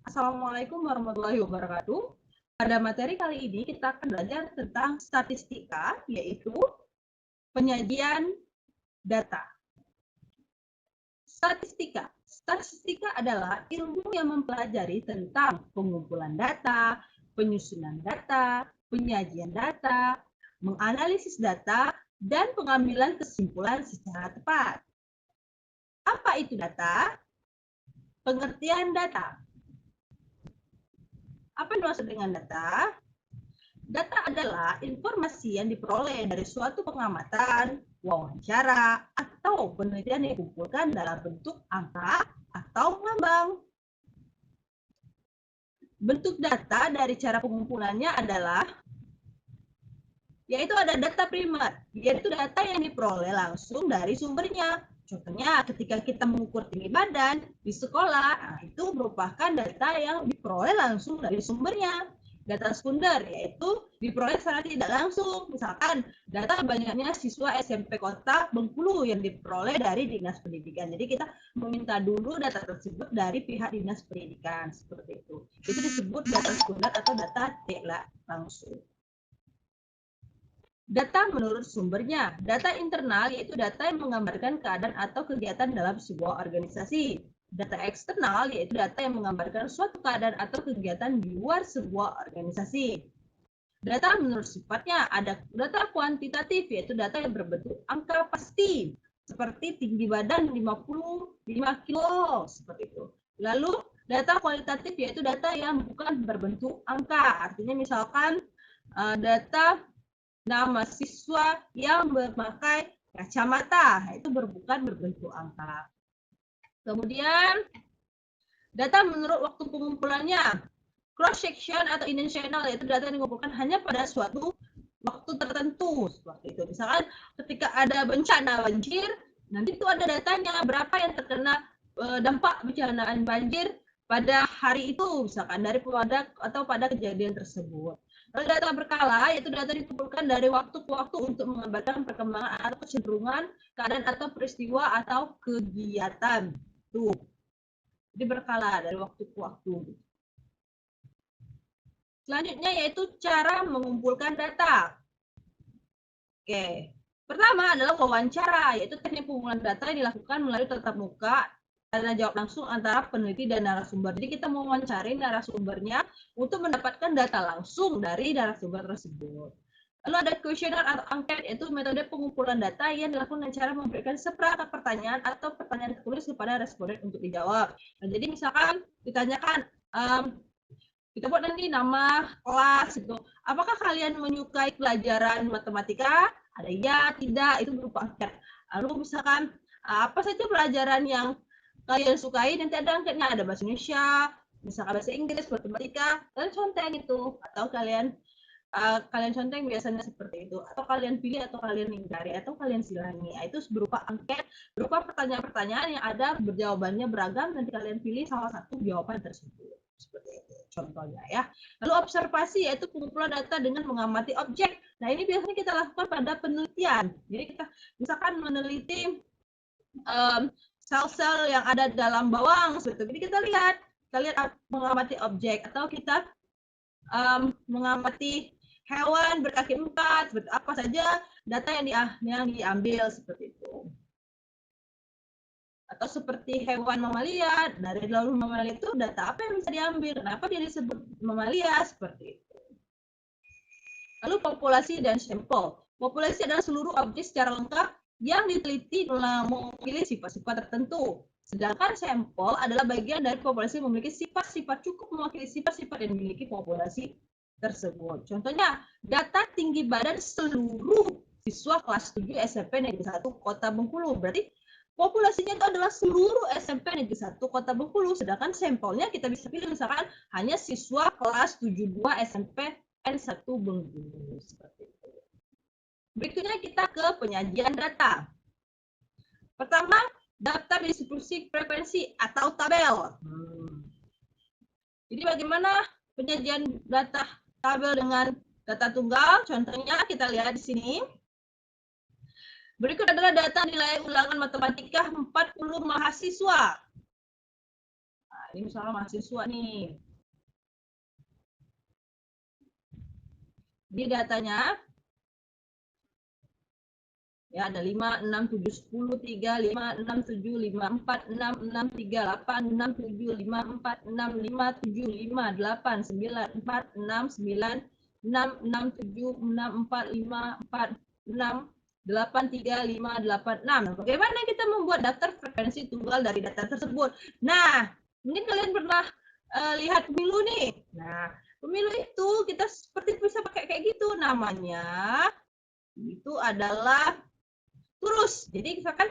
Assalamualaikum warahmatullahi wabarakatuh. Pada materi kali ini kita akan belajar tentang statistika, yaitu penyajian data. Statistika. Statistika adalah ilmu yang mempelajari tentang pengumpulan data, penyusunan data, penyajian data, menganalisis data, dan pengambilan kesimpulan secara tepat. Apa itu data? Pengertian data. Apa yang dimaksud dengan data? Data adalah informasi yang diperoleh dari suatu pengamatan, wawancara, atau penelitian yang dikumpulkan dalam bentuk angka atau lambang. Bentuk data dari cara pengumpulannya adalah yaitu ada data primer, yaitu data yang diperoleh langsung dari sumbernya. Contohnya ketika kita mengukur tinggi badan di sekolah, itu merupakan data yang diperoleh langsung dari sumbernya. Data sekunder yaitu diperoleh secara tidak langsung, misalkan data banyaknya siswa SMP Kota Bengkulu yang diperoleh dari Dinas Pendidikan. Jadi kita meminta dulu data tersebut dari pihak Dinas Pendidikan, seperti itu. Itu disebut data sekunder atau data tidak langsung. Data menurut sumbernya. Data internal yaitu data yang menggambarkan keadaan atau kegiatan dalam sebuah organisasi. Data eksternal yaitu data yang menggambarkan suatu keadaan atau kegiatan di luar sebuah organisasi. Data menurut sifatnya ada data kuantitatif yaitu data yang berbentuk angka pasti seperti tinggi badan 55 kilo seperti itu. Lalu data kualitatif yaitu data yang bukan berbentuk angka. Artinya misalkan data nama siswa yang memakai kacamata, itu bukan berbentuk angka. Kemudian data menurut waktu pengumpulannya, cross section atau intentional yaitu data yang dikumpulkan hanya pada suatu waktu tertentu seperti itu. Misalkan ketika ada bencana banjir, nanti itu ada datanya berapa yang terkena dampak bencana banjir pada hari itu, misalkan dari pada atau pada kejadian tersebut. Lalu data berkala yaitu data dikumpulkan dari waktu ke waktu untuk menggambarkan perkembangan atau kecenderungan keadaan atau peristiwa atau kegiatan. Tuh. Jadi berkala dari waktu ke waktu. Selanjutnya yaitu cara mengumpulkan data. Oke. Pertama adalah wawancara, yaitu teknik pengumpulan data yang dilakukan melalui tatap muka tanya jawab langsung antara peneliti dan narasumber. Jadi kita mewawancari narasumbernya untuk mendapatkan data langsung dari narasumber tersebut. Lalu ada kuesioner atau angket, yaitu metode pengumpulan data yang dilakukan dengan cara memberikan seperangkat pertanyaan atau pertanyaan tertulis kepada responden untuk dijawab. Nah, jadi misalkan ditanyakan, kita buat nanti nama kelas itu. Apakah kalian menyukai pelajaran matematika? Ada iya, tidak, itu berupa angket. Lalu misalkan apa saja pelajaran yang kalian sukai, nanti ada angketnya, ada bahasa Indonesia, misalkan bahasa Inggris, matematika, kalian conteng itu, atau kalian conteng biasanya seperti itu, atau kalian pilih, atau kalian hindari, atau kalian silangi. Itu berupa angket, berupa pertanyaan-pertanyaan yang ada jawabannya beragam, nanti kalian pilih salah satu jawaban tersebut. Seperti itu contohnya ya. Lalu observasi yaitu pengumpulan data dengan mengamati objek. Nah ini biasanya kita lakukan pada penelitian. Jadi kita misalkan meneliti sel-sel yang ada dalam bawang seperti itu. Jadi kita lihat mengamati objek atau kita mengamati hewan berkaki empat, apa saja data yang diambil seperti itu. Atau seperti hewan mamalia, dari lalu mamalia itu data apa yang bisa diambil, kenapa dia disebut mamalia seperti itu. Lalu populasi dan sampel. Populasi adalah seluruh objek secara lengkap yang diteliti memilih sifat-sifat tertentu. Sedangkan sampel adalah bagian dari populasi yang memiliki sifat-sifat cukup mewakili sifat-sifat yang dimiliki populasi tersebut. Contohnya, data tinggi badan seluruh siswa kelas 7 SMP Negeri 1 Kota Bengkulu. Berarti populasinya itu adalah seluruh SMP Negeri 1 Kota Bengkulu. Sedangkan sampelnya kita bisa pilih misalkan hanya siswa kelas 72 SMP N1 Bengkulu. Seperti itu. Berikutnya kita ke penyajian data. Pertama, daftar distribusi frekuensi atau tabel. Jadi bagaimana penyajian data tabel dengan data tunggal? Contohnya kita lihat di sini. Berikut adalah data nilai ulangan matematika 40 mahasiswa. Nah, Ini misalnya mahasiswa nih. Di datanya ya ada 5, 6, 7, 10, 3, 5, 6, 7, 5, 4, 6, 6, 3, 8, 6, 7, 5, 4, 6, 5, 7, 5, 8, 9, 4, 6, 9, 6, 6, 7, 6, 4, 5, 4, 6, 8, 3, 5, 8, 6. Bagaimana kita membuat daftar frekuensi tunggal dari data tersebut? Nah, mungkin kalian pernah lihat pemilu nih. Nah, pemilu itu kita seperti bisa pakai kayak gitu, namanya itu adalah terus. Jadi misalkan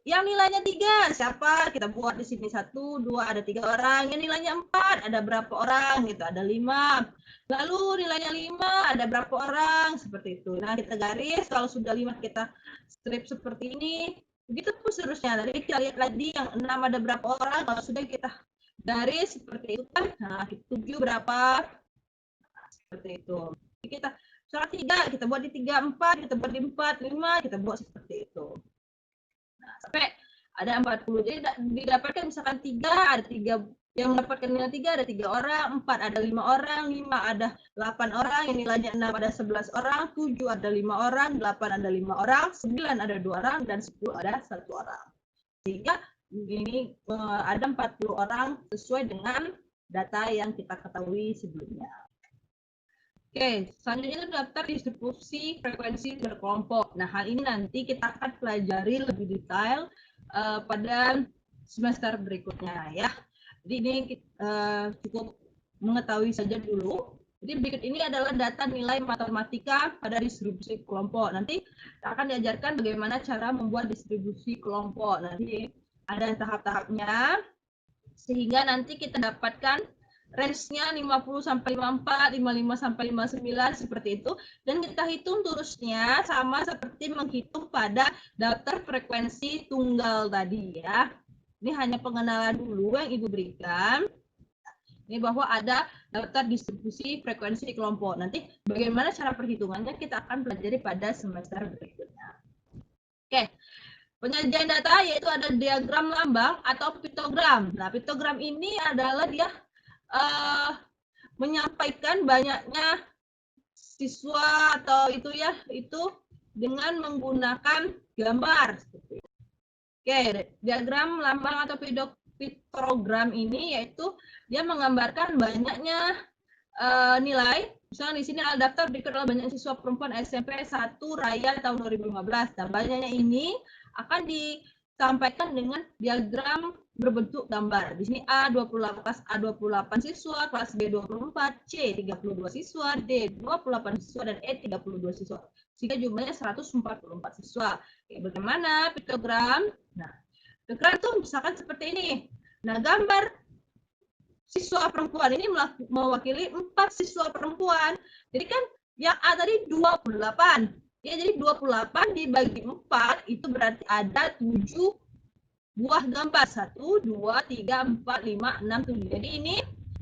yang nilainya 3 siapa, kita buat di sini 1, 2, ada 3 orang. Yang nilainya 4 ada berapa orang gitu, ada 5. Lalu nilainya 5 ada berapa orang, seperti itu. Nah, kita garis, kalau sudah 5 kita strip seperti ini. Begitu pun seterusnya. Tadi kita lihat lagi yang 6 ada berapa orang, kalau sudah kita garis seperti itu kan. Nah, 7 berapa, seperti itu. Jadi kita soal 3 kita buat di 3, 4 kita buat di 4, 5 kita buat seperti itu. Nah, sampai ada 40. Jadi didapatkan misalkan 3 ada 3 yang mendapatkan nilai 3 ada 3 orang, 4 ada 5 orang, 5 ada 8 orang, yang nilainya 6 ada 11 orang, 7 ada 5 orang, 8 ada 5 orang, 9 ada 2 orang, dan 10 ada 1 orang. Sehingga ini ada 40 orang sesuai dengan data yang kita ketahui sebelumnya. Oke, selanjutnya itu daftar distribusi frekuensi berkelompok. Nah, hal ini nanti kita akan pelajari lebih detail pada semester berikutnya ya. Jadi ini cukup mengetahui saja dulu. Jadi berikut ini adalah data nilai matematika pada distribusi kelompok. Nanti akan diajarkan bagaimana cara membuat distribusi kelompok. Nanti ada tahap-tahapnya sehingga nanti kita dapatkan range-nya 50 sampai 54, 55 sampai 59 seperti itu, dan kita hitung terusnya sama seperti menghitung pada daftar frekuensi tunggal tadi ya. Ini hanya pengenalan dulu yang Ibu berikan. Ini bahwa ada daftar distribusi frekuensi kelompok. Nanti bagaimana cara perhitungannya kita akan pelajari pada semester berikutnya. Oke. Penyajian data yaitu ada diagram lambang atau piktogram. Nah, piktogram ini adalah dia menyampaikan banyaknya siswa atau itu ya, itu dengan menggunakan gambar. Oke, diagram lambang atau piktogram ini yaitu dia menggambarkan banyaknya nilai. Misalnya di sini ada daftar berikut adalah banyak siswa perempuan SMP 1 Raya tahun 2015. Dan banyaknya ini akan disampaikan dengan diagram berbentuk gambar. Di sini A28 siswa, kelas B 24, C 32 siswa, D 28 siswa, dan E 32 siswa. Sehingga jumlahnya 144 siswa. Oke, bagaimana piktogram? Nah, piktogram itu misalkan seperti ini. Nah, gambar siswa perempuan ini mewakili 4 siswa perempuan. Jadi kan yang A tadi 28. Ya, jadi 28 dibagi 4 itu berarti ada 7 buah gambar. 1, 2, 3, 4, 5, 6, 7. Jadi ini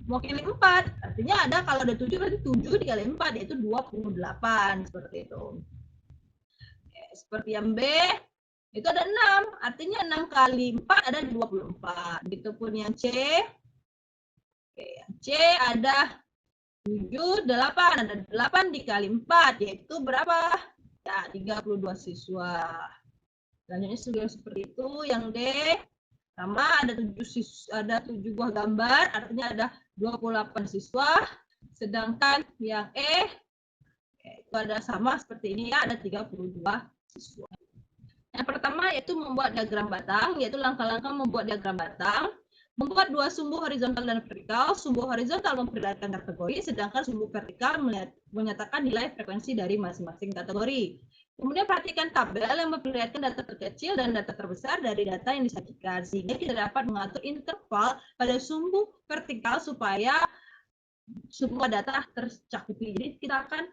mewakili 4. Artinya ada kalau ada 7 berarti 7 dikali 4 yaitu 28 seperti itu. Oke, seperti yang B itu ada 6. Artinya 6 kali 4 ada 24. Begitupun yang C. Oke, yang C ada 7, 8. Ada 8 dikali 4 yaitu berapa? Ya, 32 siswa. Selanjutnya sudah seperti itu. Yang D sama ada 7 buah gambar, artinya ada 28 siswa. Sedangkan yang E itu ada sama seperti ini ya, ada 32 siswa. Yang pertama yaitu membuat diagram batang, yaitu langkah-langkah membuat diagram batang. Membuat 2 sumbu horizontal dan vertikal. Sumbu horizontal memperlihatkan kategori, sedangkan sumbu vertikal menyatakan nilai frekuensi dari masing-masing kategori. Kemudian perhatikan tabel yang memperlihatkan data terkecil dan data terbesar dari data yang disajikan, sehingga kita dapat mengatur interval pada sumbu vertikal supaya semua data tercakupi. Jadi kita akan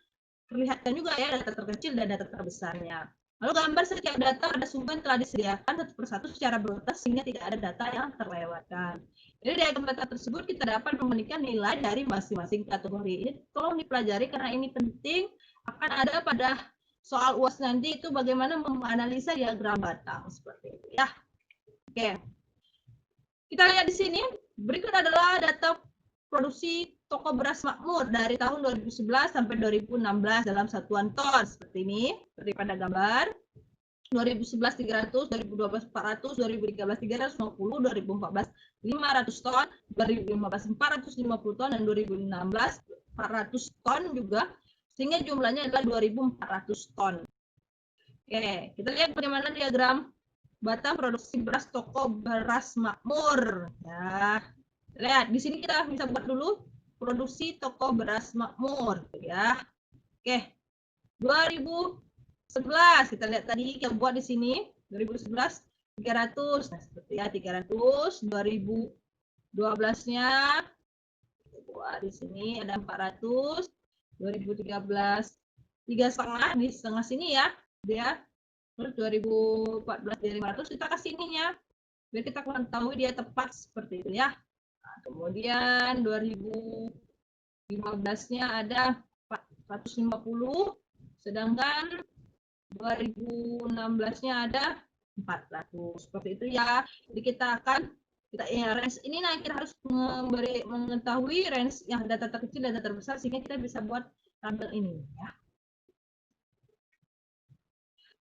perlihatkan juga ya data terkecil dan data terbesarnya. Lalu gambar setiap data pada sumber yang telah disediakan satu persatu secara berurutan sehingga tidak ada data yang terlewatkan. Jadi dari data tersebut kita dapat membandingkan nilai dari masing-masing kategori. Ini tolong dipelajari karena ini penting, akan ada pada soal UAS nanti itu bagaimana menganalisa diagram batang seperti itu ya. Oke. Kita lihat di sini Berikut adalah data produksi toko beras makmur dari tahun 2011 sampai 2016 dalam satuan ton. Seperti ini, seperti pada gambar. 2011 300, 2012 400, 2013 350, 2014 500 ton, 2015 450 ton, dan 2016 400 ton juga, sehingga jumlahnya adalah 2.400 ton. Oke, kita lihat bagaimana diagram batang produksi beras toko beras makmur. Ya, lihat di sini kita bisa buat dulu produksi toko beras makmur, ya. Oke, 2011 kita lihat tadi kita buat di sini 2011 300. Nah, seperti ya 300, 2012-nya buat di sini ada 400, 2013 3,5 di setengah sini ya. Dia terus 2014 dari 500 kita kasih ininya biar kita tahu dia tepat seperti itu ya. Nah, kemudian 2015-nya ada 450, sedangkan 2016-nya ada 400. Seperti itu ya. Jadi kita range ini, nah kita harus mengetahui range yang data terkecil dan data terbesar sehingga kita bisa buat tabel ini ya.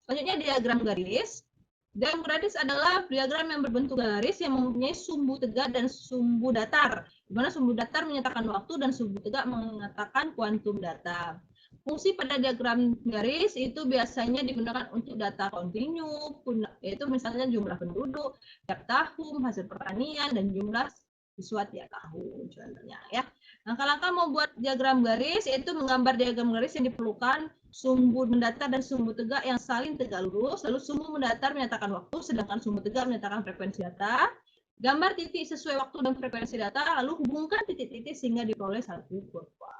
Selanjutnya diagram garis. Diagram garis adalah diagram yang berbentuk garis yang mempunyai sumbu tegak dan sumbu datar. Di mana sumbu datar menyatakan waktu dan sumbu tegak mengatakan kuantum data. Fungsi pada diagram garis itu biasanya digunakan untuk data kontinu, yaitu misalnya jumlah penduduk tiap tahun, hasil pertanian, dan jumlah siswa tiap tahun contohnya ya. Langkah-langkah membuat diagram garis yaitu menggambar diagram garis yang diperlukan sumbu mendatar dan sumbu tegak yang saling tegak lurus, lalu sumbu mendatar menyatakan waktu, sedangkan sumbu tegak menyatakan frekuensi data. Gambar titik sesuai waktu dan frekuensi data, lalu hubungkan titik-titik sehingga diperoleh satu kurva.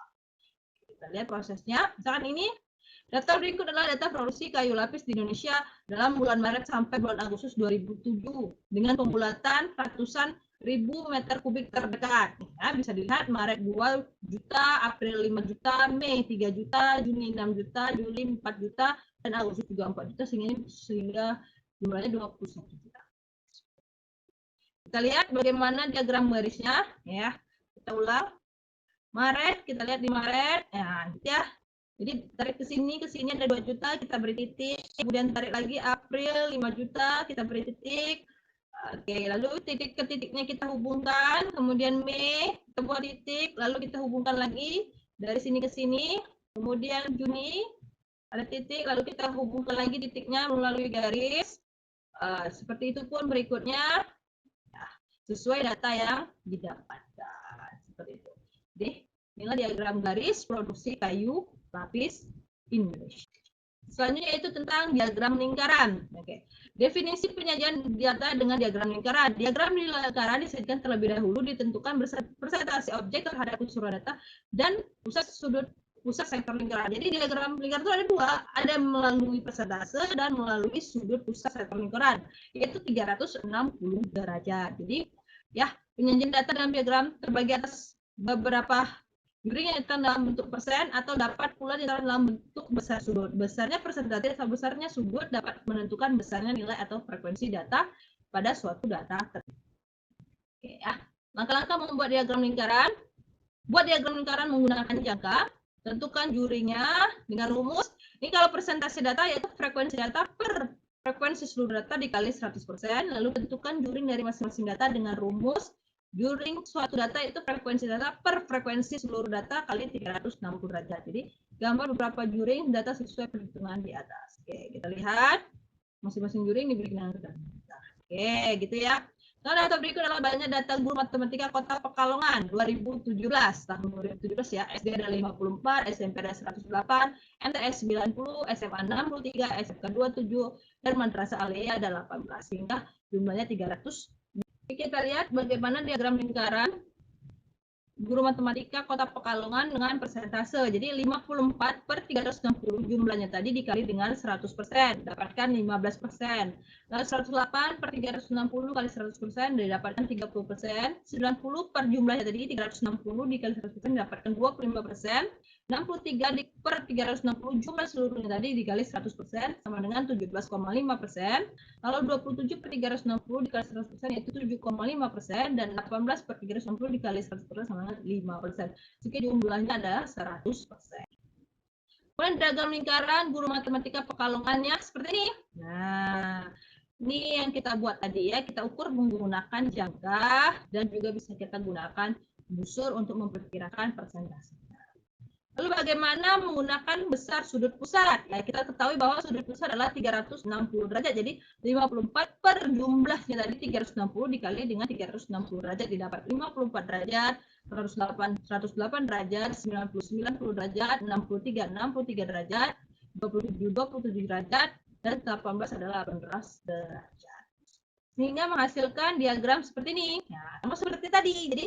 Kita lihat prosesnya. Misalkan ini data berikut adalah data produksi kayu lapis di Indonesia dalam bulan Maret sampai bulan Agustus 2007 dengan pembulatan ratusan ribu meter kubik terdekat. Ya, bisa dilihat Maret 2 juta, April 5 juta, Mei 3 juta, Juni 6 juta, Juli 4 juta, dan Agustus juga 4 juta sehingga jumlahnya 21 juta. Kita lihat bagaimana diagram garisnya ya. Kita ulang. Maret, kita lihat di Maret, ya. Jadi tarik ke sini ada 2 juta, kita beri titik. Kemudian tarik lagi April 5 juta, kita beri titik. Oke, lalu titik ke titiknya kita hubungkan. Kemudian Mei, kita buat titik, lalu kita hubungkan lagi dari sini ke sini. Kemudian Juni, ada titik, lalu kita hubungkan lagi titiknya melalui garis. Seperti itu pun berikutnya, sesuai data yang didapatkan. Seperti itu. Jadi, inilah diagram garis produksi kayu lapis Indonesia. Selanjutnya yaitu tentang diagram lingkaran. Oke. Definisi penyajian data dengan diagram lingkaran. Diagram lingkaran disajikan terlebih dahulu ditentukan presentasi objek terhadap unsur data dan pusat sektor lingkaran. Jadi diagram lingkaran itu ada dua, ada melalui persentase dan melalui sudut pusat sektor lingkaran, yaitu 360 derajat. Jadi ya, penyajian data dalam diagram terbagi atas beberapa juring yang ditentukan dalam bentuk persen atau dapat pula ditentukan dalam bentuk besar sudut. Besarnya persentase atau besarnya sudut dapat menentukan besarnya nilai atau frekuensi data pada suatu data tertentu. Oke ya. Langkah-langkah membuat diagram lingkaran. Buat diagram lingkaran menggunakan jangka. Tentukan juringnya dengan rumus. Ini kalau persentase data yaitu frekuensi data per frekuensi seluruh data dikali 100%. Lalu tentukan juring dari masing-masing data dengan rumus juring suatu data itu frekuensi data per frekuensi seluruh data kali 360 derajat. Jadi gambar beberapa juring data sesuai perhitungan di atas. Oke, kita lihat masing-masing juring diberi dengan data. Oke, gitu ya. Nah, data berikut adalah banyak data guru matematika Kota Pekalongan 2017, tahun 2017 ya. SD ada 54, SMP ada 108, MTS 90, SMA 63, SMK 27, dan Madrasah Aliyah ada 18, sehingga jumlahnya 300. Kita lihat bagaimana diagram lingkaran guru matematika Kota Pekalongan dengan persentase. Jadi 54 per 360 jumlahnya tadi dikali dengan 100%, dapatkan 15%. Lalu 108 per 360 kali 100% didapatkan 30%. 90 per jumlahnya tadi 360 dikali 100% didapatkan 25%. 63 per 360 jumlah seluruhnya tadi dikali 100% sama dengan 17,5%. Lalu 27 per 360 dikali 100% yaitu 7,5%. Dan 18 per 360 dikali 100% sama dengan 5%. Jika jumlahnya adalah 100%. Kemudian diagram lingkaran guru matematika Pekalongannya seperti ini. Nah, ini yang kita buat tadi ya, kita ukur menggunakan jangka dan juga bisa kita gunakan busur untuk memperkirakan persentase. Lalu bagaimana menggunakan besar sudut pusat? Ya, kita ketahui bahwa sudut pusat adalah 360 derajat. Jadi 54 per jumlahnya tadi 360 dikali dengan 360 derajat didapat 54 derajat, 108 derajat, 90 derajat, 63 derajat, 27 derajat, dan 18 adalah 18 derajat. Sehingga menghasilkan diagram seperti ini. Nah, sama seperti tadi. Jadi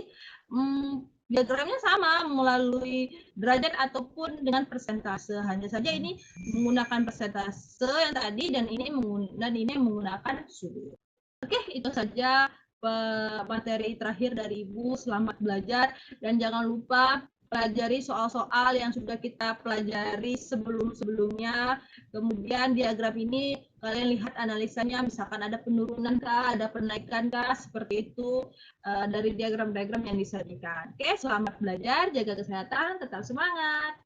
diagramnya sama melalui derajat ataupun dengan persentase. Hanya saja ini menggunakan persentase yang tadi dan ini menggunakan sudut. Oke, itu saja materi terakhir dari Ibu. Selamat belajar dan jangan lupa pelajari soal-soal yang sudah kita pelajari sebelum-sebelumnya. Kemudian diagram ini kalian lihat analisanya, misalkan ada penurunan kah, ada penaikan kah, seperti itu dari diagram-diagram yang disajikan. Oke, selamat belajar, jaga kesehatan, tetap semangat.